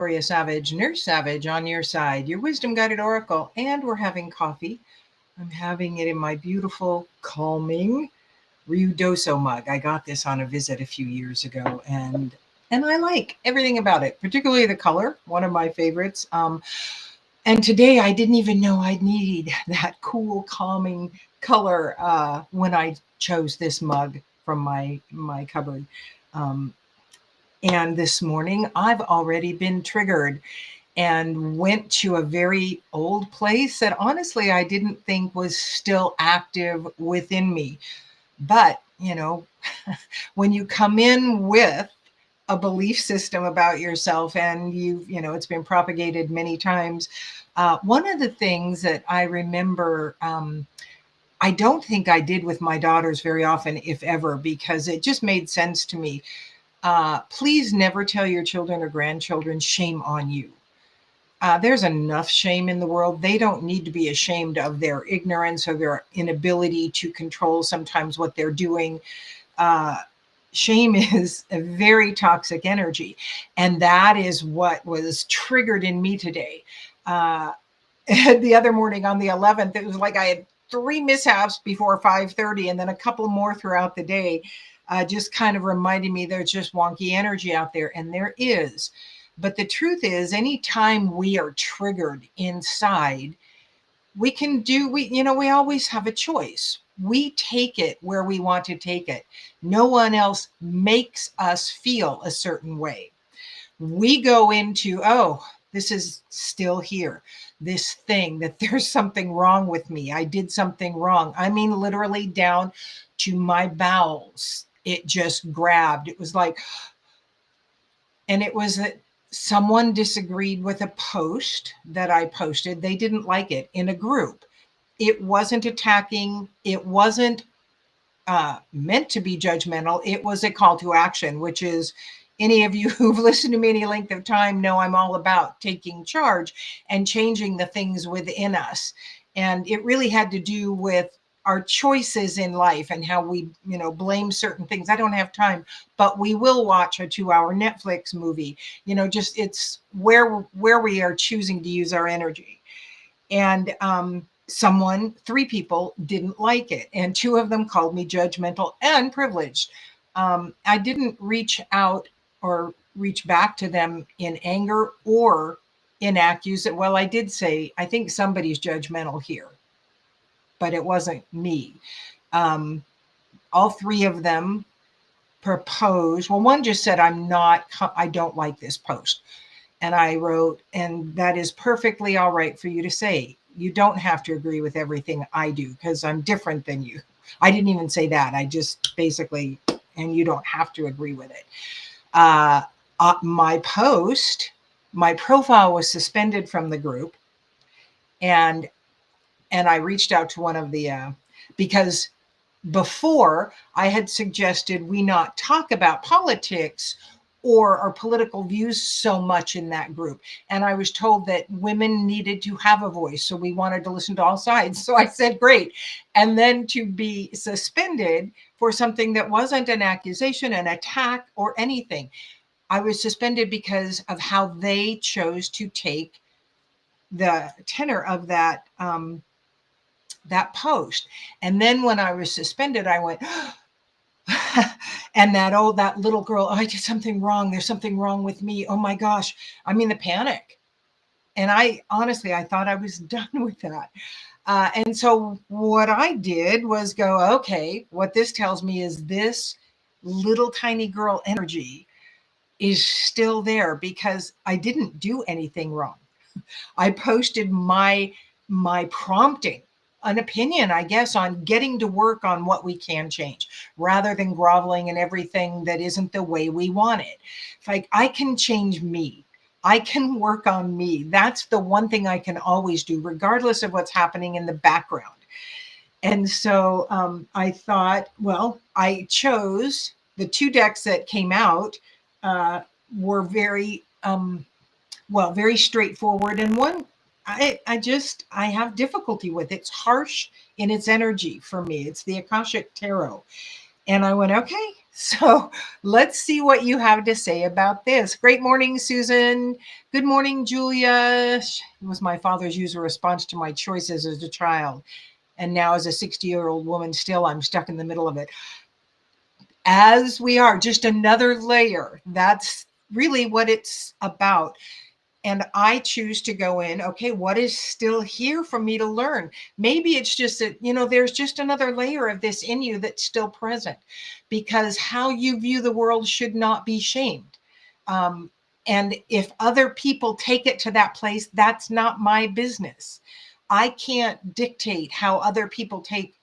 Victoria Savage, Nurse Savage on your side, your wisdom guided oracle, and we're having coffee. I'm having it in my beautiful, calming Ruidoso mug. I got this on a visit a few years ago, and I like everything about it, particularly the color, one of my favorites. And today I didn't even know I'd need that cool, calming color when I chose this mug from my cupboard. Um, and this morning I've already been triggered and went to a very old place that honestly I didn't think was still active within me. But, when you come in with a belief system about yourself and it's been propagated many times. One of the things that I remember, I don't think I did with my daughters very often, if ever, because it just made sense to me. Please never tell your children or grandchildren, shame on you. There's enough shame in the world. They don't need to be ashamed of their ignorance or their inability to control sometimes what they're doing. Shame is a very toxic energy. And that is what was triggered in me today. The other morning on the 11th, it was like I had 3 mishaps before 5:30 and then a couple more throughout the day, just kind of reminding me there's just wonky energy out there. And there is. But the truth is, anytime we are triggered inside, we always have a choice. We take it where we want to take it. No one else makes us feel a certain way. We go into, oh, this is still here. This thing that there's something wrong with me. I did something wrong. I mean, literally down to my bowels. It just grabbed. It was like, and it was that someone disagreed with a post that I posted. They didn't like it in a group. It wasn't attacking. It wasn't meant to be judgmental. It was a call to action, which is any of you who've listened to me any length of time know I'm all about taking charge and changing the things within us. And it really had to do with our choices in life and how we, blame certain things. I don't have time, but we will watch a 2-hour Netflix movie. Just it's where we are choosing to use our energy. And 3 people didn't like it, and 2 of them called me judgmental and privileged. I didn't reach out or reach back to them in anger or in accusation. Well, I did say, I think somebody's judgmental here, but it wasn't me. All 3 of them proposed. Well, one just said, I don't like this post. And I wrote, and that is perfectly all right for you to say. You don't have to agree with everything I do because I'm different than you. I didn't even say that. I just basically, and you don't have to agree with it. My profile was suspended from the group. And I reached out to one of the, because before I had suggested we not talk about politics or our political views so much in that group. And I was told that women needed to have a voice. So we wanted to listen to all sides. So I said, great. And then to be suspended for something that wasn't an accusation, an attack, or anything. I was suspended because of how they chose to take the tenor of that that post. And then when I was suspended, I went, and that little girl, oh, I did something wrong. There's something wrong with me. Oh my gosh. I mean, the panic. And I thought I was done with that. And so what I did was go, okay, what this tells me is this little tiny girl energy is still there because I didn't do anything wrong. I posted my prompting, an opinion, I guess, on getting to work on what we can change rather than groveling in everything that isn't the way we want it. Like, I can change me. I can work on me. That's the one thing I can always do, regardless of what's happening in the background. And so I thought, well, I chose the 2 decks that came out were very, very straightforward. And one, I have difficulty with. It's harsh in its energy for me. It's the Akashic Tarot. And I went, okay, So let's see what you have to say about this. Great morning, Susan. Good morning, Julia. It was my father's usual response to my choices as a child. And now, as a 60-year-old woman, still I'm stuck in the middle of it. As we are, just another layer. That's really what it's about. And I choose to go in, okay, what is still here for me to learn? Maybe it's just that, there's just another layer of this in you that's still present, because how you view the world should not be shamed. Um, and if other people take it to that place, that's not my business. I can't dictate how other people take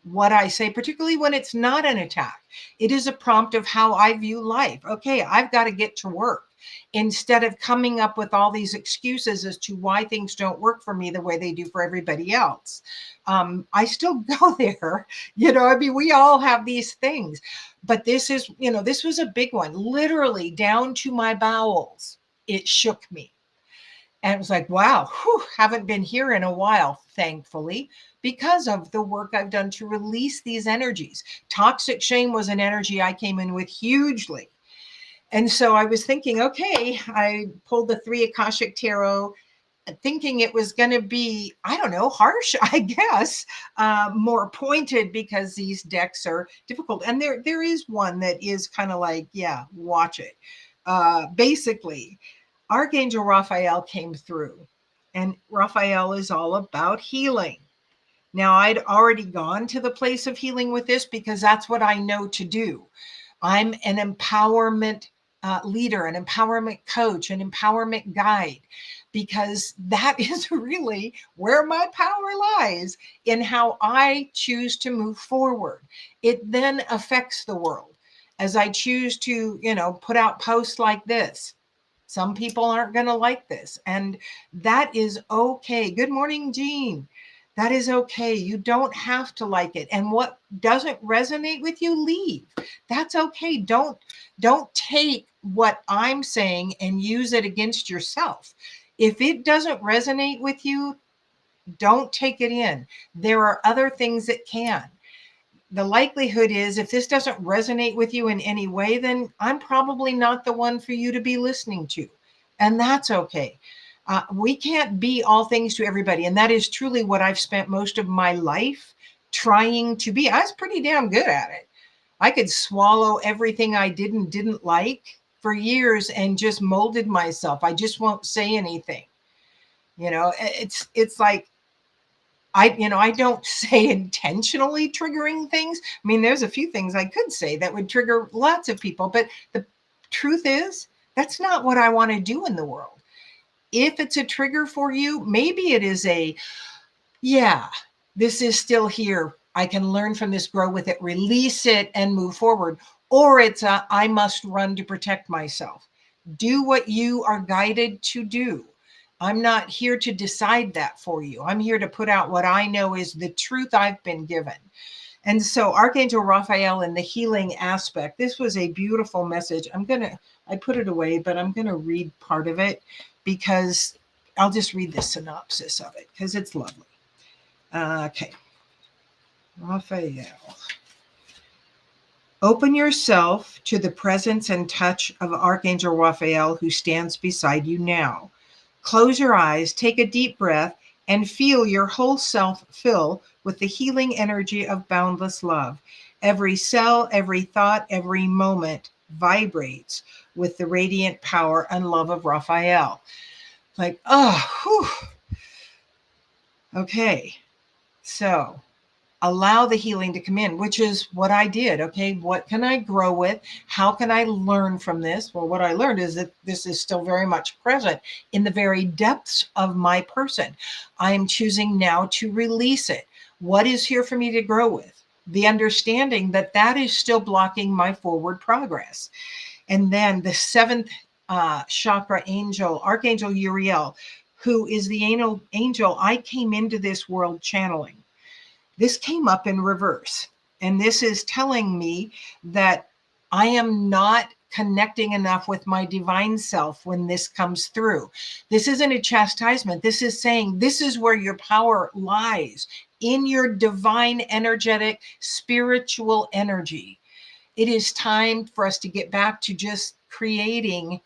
what I say, particularly when it's not an attack. It is a prompt of how I view life. Okay, I've got to get to work, instead of coming up with all these excuses as to why things don't work for me the way they do for everybody else. I still go there. I mean, we all have these things, but this was a big one, literally down to my bowels. It shook me. And it was like, wow, haven't been here in a while, thankfully, because of the work I've done to release these energies. Toxic shame was an energy I came in with hugely. And so I was thinking, okay, I pulled the 3 Akashic Tarot, thinking it was going to be, I don't know, harsh, I guess, more pointed, because these decks are difficult. And there is one that is kind of like, yeah, watch it. Basically, Archangel Raphael came through, and Raphael is all about healing. Now, I'd already gone to the place of healing with this because that's what I know to do. I'm an empowerment leader, an empowerment coach, an empowerment guide, because that is really where my power lies, in how I choose to move forward. It then affects the world as I choose to, put out posts like this. Some people aren't going to like this, and that is okay. Good morning, Jean. That is okay. You don't have to like it. And what doesn't resonate with you, leave. That's okay. Don't take what I'm saying and use it against yourself. If it doesn't resonate with you, don't take it in. There are other things that can. The likelihood is, if this doesn't resonate with you in any way, then I'm probably not the one for you to be listening to. And that's okay. We can't be all things to everybody. And that is truly what I've spent most of my life trying to be. I was pretty damn good at it. I could swallow everything I didn't like for years and just molded myself. I just won't say anything. It's like, I don't say intentionally triggering things. I mean, there's a few things I could say that would trigger lots of people, but the truth is, that's not what I want to do in the world. If it's a trigger for you, maybe it is yeah, this is still here. I can learn from this, grow with it, release it, and move forward. Or it's I must run to protect myself. Do what you are guided to do. I'm not here to decide that for you. I'm here to put out what I know is the truth I've been given. And so Archangel Raphael and the healing aspect, this was a beautiful message. I put it away, but I'm going to read part of it, because I'll just read the synopsis of it because it's lovely. Okay. Raphael. Open yourself to the presence and touch of Archangel Raphael, who stands beside you now. Close your eyes, take a deep breath, and feel your whole self fill with the healing energy of boundless love. Every cell, every thought, every moment vibrates with the radiant power and love of Raphael. Like, whew. Okay. So allow the healing to come in, which is what I did. Okay, what can I grow with? How can I learn from this? Well, what I learned is that this is still very much present in the very depths of my person. I am choosing now to release it. What is here for me to grow with? The understanding that that is still blocking my forward progress. And then the 7th chakra angel, Archangel Uriel, who is the angel I came into this world channeling. This came up in reverse. And this is telling me that I am not connecting enough with my divine self when this comes through. This isn't a chastisement. This is saying this is where your power lies, in your divine, energetic, spiritual energy. it is time for us to get back to just creating.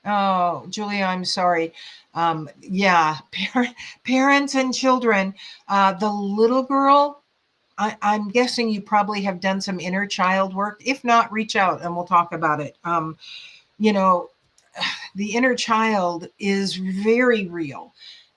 Oh, Julia, I'm sorry. Yeah, parents and children. The little girl, I'm guessing you probably have done some inner child work. If not, reach out and we'll talk about it. You know, the inner child is very real.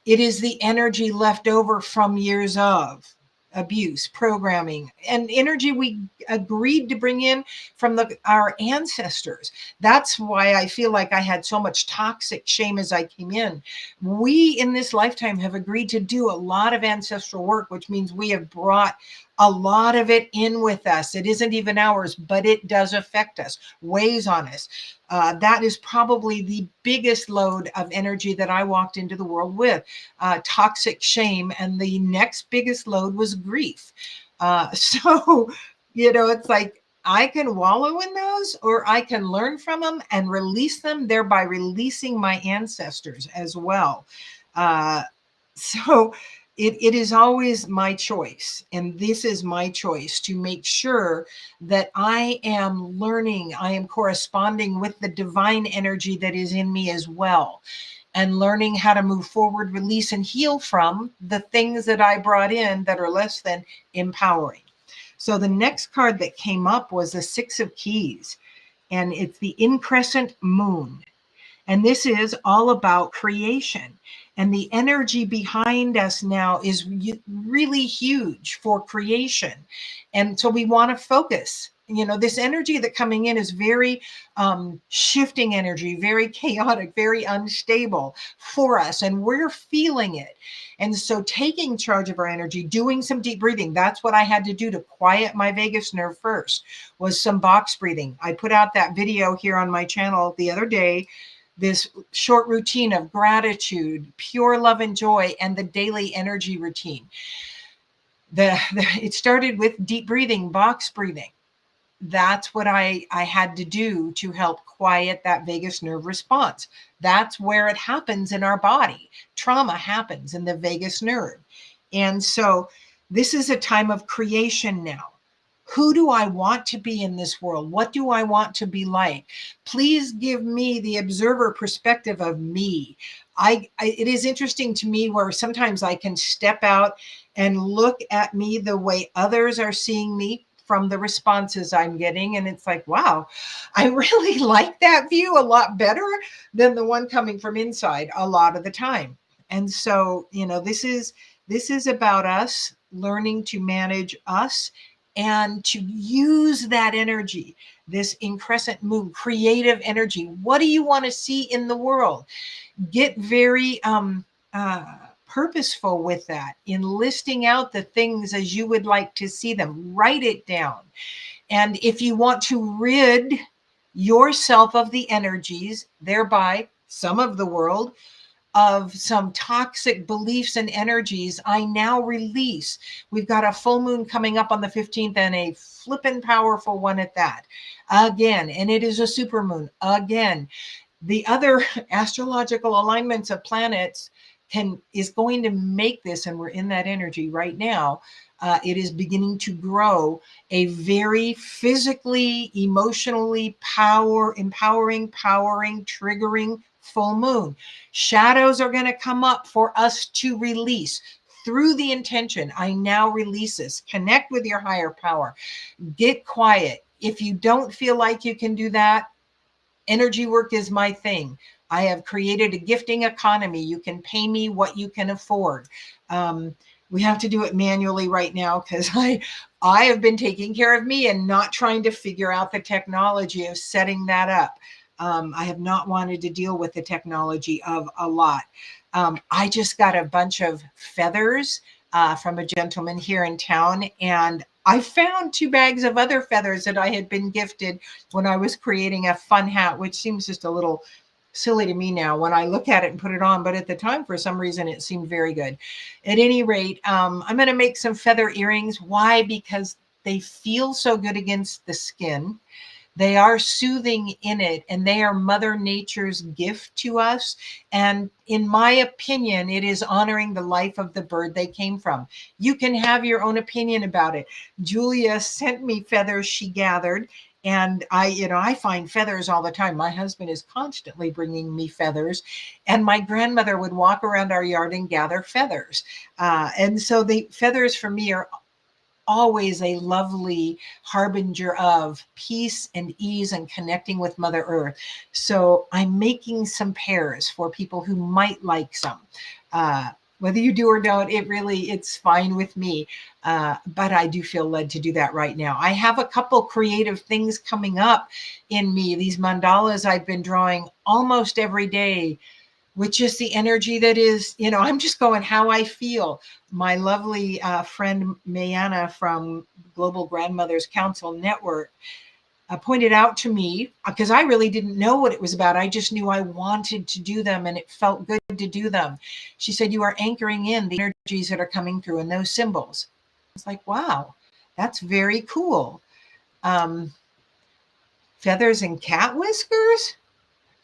It is the energy left over from years of abuse, programming, and energy we agreed to bring in from our ancestors. That's why I feel like I had so much toxic shame as I came in. We in this lifetime have agreed to do a lot of ancestral work, which means we have brought a lot of it in with us. It isn't even ours, but it does affect us, weighs on us. That is probably the biggest load of energy that I walked into the world with, toxic shame. And the next biggest load was grief. So, it's like I can wallow in those, or I can learn from them and release them, thereby releasing my ancestors as well. So it is always my choice. And this is my choice to make sure that I am learning, I am corresponding with the divine energy that is in me as well, and learning how to move forward, release, and heal from the things that I brought in that are less than empowering. So the next card that came up was the Six of Keys, and it's the increscent moon. And this is all about creation. And the energy behind us now is really huge for creation. And so we want to focus. This energy that coming in is very shifting energy, very chaotic, very unstable for us. And we're feeling it. And so taking charge of our energy, doing some deep breathing, that's what I had to do to quiet my vagus nerve first, was some box breathing. I put out that video here on my channel the other day, this short routine of gratitude, pure love and joy, and the daily energy routine. It started with deep breathing, box breathing. That's what I had to do to help quiet that vagus nerve response. That's where it happens in our body. Trauma happens in the vagus nerve. And so this is a time of creation now. Who do I want to be in this world? What do I want to be like? Please give me the observer perspective of me. It is interesting to me where sometimes I can step out and look at me the way others are seeing me from the responses I'm getting. And it's like, wow, I really like that view a lot better than the one coming from inside a lot of the time. And so, this is about us learning to manage us and to use that energy, this increscent moon, creative energy. What do you want to see in the world? Get very purposeful with that, in listing out the things as you would like to see them. Write it down. And if you want to rid yourself of the energies, thereby some of the world, of some toxic beliefs and energies, I now release. We've got a full moon coming up on the 15th, and a flippin' powerful one at that. Again, and it is a super moon. Again, the other astrological alignments of planets is going to make this, and we're in that energy right now. It is beginning to grow a very physically, emotionally empowering, triggering full moon. Shadows are going to come up for us to release through the intention. I now release this. Connect with your higher power. Get quiet. If you don't feel like you can do that, energy work is my thing. I have created a gifting economy. You can pay me what you can afford. We have to do it manually right now because I have been taking care of me and not trying to figure out the technology of setting that up. I have not wanted to deal with the technology of a lot. I just got a bunch of feathers from a gentleman here in town, and I found 2 bags of other feathers that I had been gifted when I was creating a fun hat, which seems just a little silly to me now when I look at it and put it on. But at the time, for some reason, it seemed very good. At any rate, I'm going to make some feather earrings. Why? Because they feel so good against the skin. They are soothing in it, and they are Mother Nature's gift to us. And in my opinion, it is honoring the life of the bird they came from. You can have your own opinion about it. Julia sent me feathers she gathered, and I find feathers all the time. My husband is constantly bringing me feathers, and my grandmother would walk around our yard and gather feathers. And so the feathers for me are always a lovely harbinger of peace and ease and connecting with Mother Earth. So I'm making some pairs for people who might like some. Whether you do or don't, it's fine with me. But I do feel led to do that right now. I have a couple creative things coming up in me. These mandalas I've been drawing almost every day, which is the energy that is, I'm just going how I feel. My lovely friend Mayana from Global Grandmothers Council Network pointed out to me, because I really didn't know what it was about. I just knew I wanted to do them and it felt good to do them. She said, you are anchoring in the energies that are coming through in those symbols. It's like, wow, that's very cool. Feathers and cat whiskers?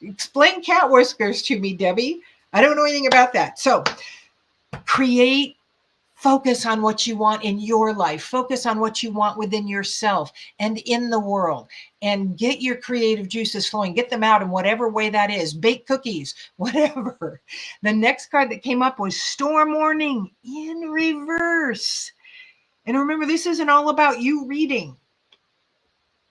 Explain cat whiskers to me, Debbie. I don't know anything about that. So focus on what you want in your life. Focus on what you want within yourself and in the world, and get your creative juices flowing. Get them out in whatever way that is. Bake cookies, whatever. The next card that came up was Storm Warning in reverse. And remember, this isn't all about you reading.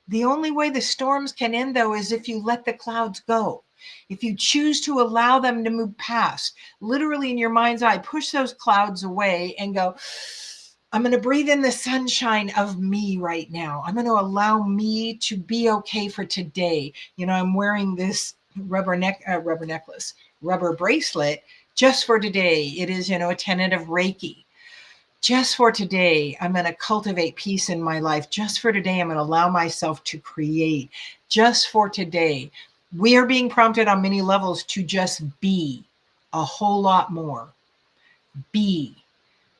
The only way the storms can end, though, is if you let the clouds go. If you choose to allow them to move past, literally in your mind's eye, push those clouds away and go, I'm going to breathe in the sunshine of me right now. I'm going to allow me to be okay for today. I'm wearing this rubber bracelet just for today. It is, a tenet of Reiki. Just for today, I'm going to cultivate peace in my life. Just for today, I'm going to allow myself to create. Just for today. We are being prompted on many levels to just be a whole lot more. Be.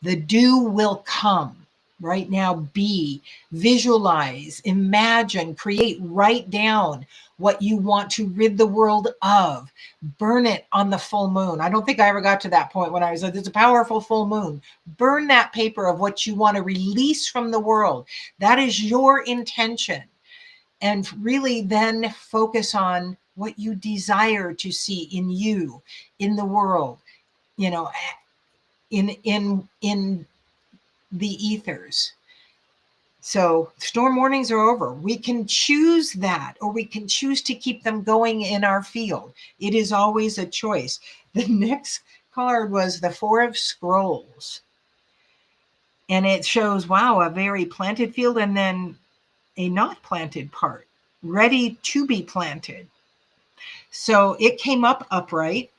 The do will come. Right now, be. Visualize, imagine, create, write down what you want to rid the world of. Burn it on the full moon. I don't think I ever got to that point when I was like, there's a powerful full moon. Burn that paper of what you want to release from the world. That is your intention. And really then focus on what you desire to see in you, in the world, in the ethers. So storm warnings are over. We can choose that, or we can choose to keep them going in our field. It is always a choice. The next card was the Four of Scrolls. And it shows, wow, a very planted field and then a not planted part, ready to be planted. So it came up upright.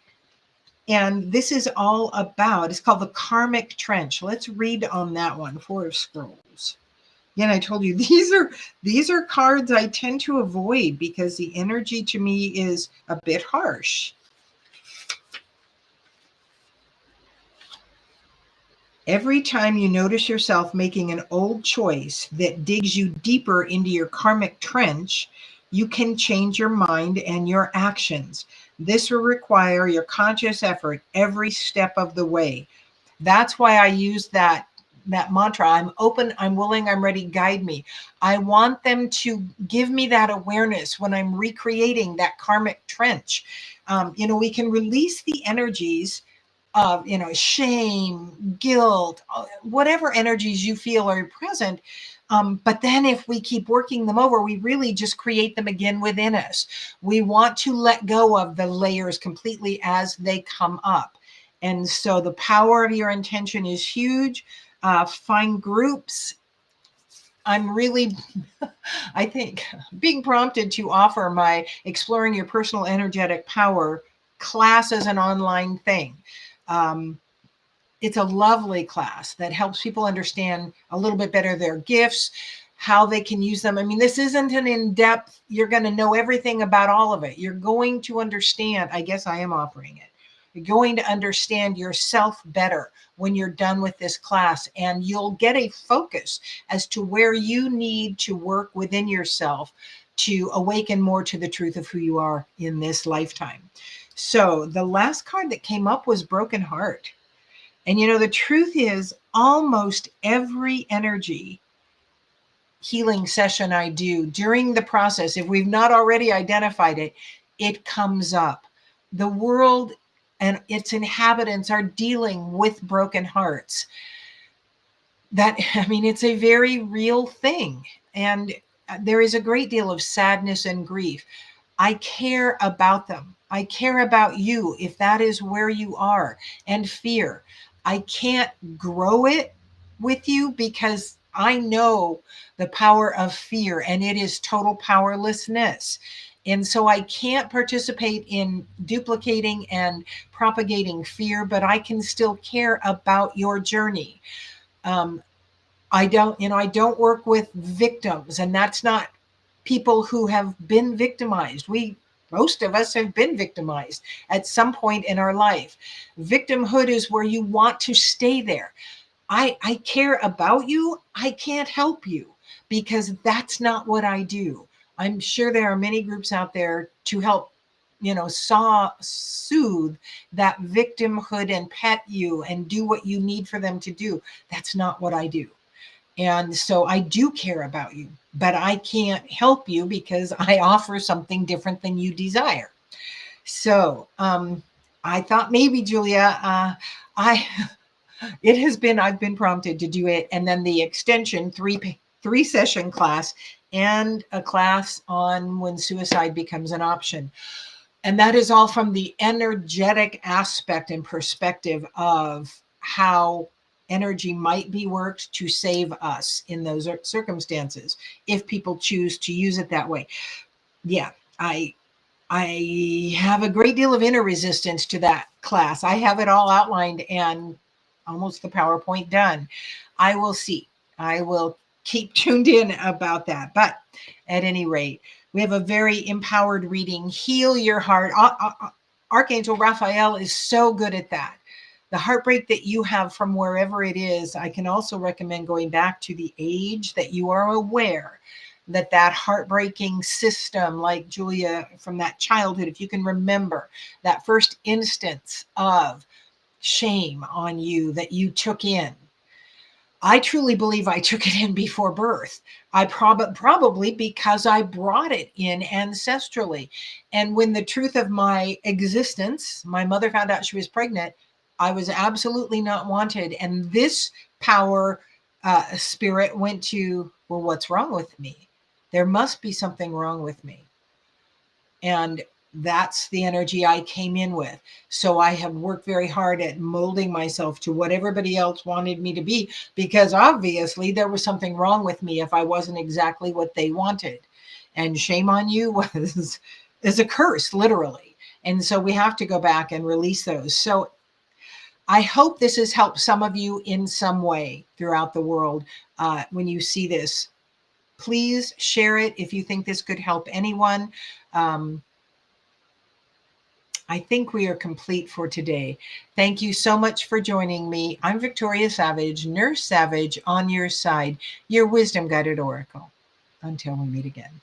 And this is all about, it's called the Karmic Trench. Let's read on that one, Four of Scrolls. Again, I told you, these are cards I tend to avoid because the energy to me is a bit harsh. Every time you notice yourself making an old choice that digs you deeper into your karmic trench, you can change your mind and your actions. This will require your conscious effort every step of the way. That's why I use that mantra. I'm open, I'm willing, I'm ready, guide me. I want them to give me that awareness when I'm recreating that karmic trench. We can release the energies of, shame, guilt, whatever energies you feel are present. But then if we keep working them over, we really just create them again within us. We want to let go of the layers completely as they come up. And so the power of your intention is huge. Find groups. I'm really, I think, being prompted to offer my Exploring Your Personal Energetic Power class as an online thing. It's a lovely class that helps people understand a little bit better their gifts, how they can use them. I mean, this isn't an in-depth, you're going to know everything about all of it. You're going to understand, I guess I am offering it. You're going to understand yourself better when you're done with this class, and you'll get a focus as to where you need to work within yourself to awaken more to the truth of who you are in this lifetime. So the last card that came up was broken heart. And the truth is, almost every energy healing session I do, during the process, if we've not already identified it, it comes up. The world and its inhabitants are dealing with broken hearts. It's a very real thing. And there is a great deal of sadness and grief. I care about them. I care about you if that is where you are, and fear. I can't grow it with you because I know the power of fear, and it is total powerlessness. And so I can't participate in duplicating and propagating fear, but I can still care about your journey. I don't work with victims, and that's not people who have been victimized. Most of us have been victimized at some point in our life. Victimhood is where you want to stay there. I care about you. I can't help you because that's not what I do. I'm sure there are many groups out there to help, soothe that victimhood and pet you and do what you need for them to do. That's not what I do. And so I do care about you, but I can't help you because I offer something different than you desire. So I thought maybe, Julia, I've been prompted to do it. And then the extension, three session class and a class on when suicide becomes an option. And that is all from the energetic aspect and perspective of how energy might be worked to save us in those circumstances, if people choose to use it that way. Yeah, I have a great deal of inner resistance to that class. I have it all outlined and almost the PowerPoint done. I will see. I will keep tuned in about that. But at any rate, we have a very empowered reading. Heal your heart. Archangel Raphael is so good at that. The heartbreak that you have from wherever it is, I can also recommend going back to the age that you are aware that heartbreaking system, like Julia, from that childhood, if you can remember that first instance of shame on you that you took in. I truly believe I took it in before birth. I probably because I brought it in ancestrally. And when the truth of my existence, my mother found out she was pregnant, I was absolutely not wanted. And this power spirit went to, well, what's wrong with me? There must be something wrong with me. And that's the energy I came in with. So I have worked very hard at molding myself to what everybody else wanted me to be, because obviously there was something wrong with me if I wasn't exactly what they wanted. And shame on you is a curse, literally. And so we have to go back and release those. So I hope this has helped some of you in some way throughout the world. When you see this, please share it if you think this could help anyone. I think we are complete for today. Thank you so much for joining me. I'm Victoria Savage, Nurse Savage, on your side, your wisdom guided oracle. Until we meet again.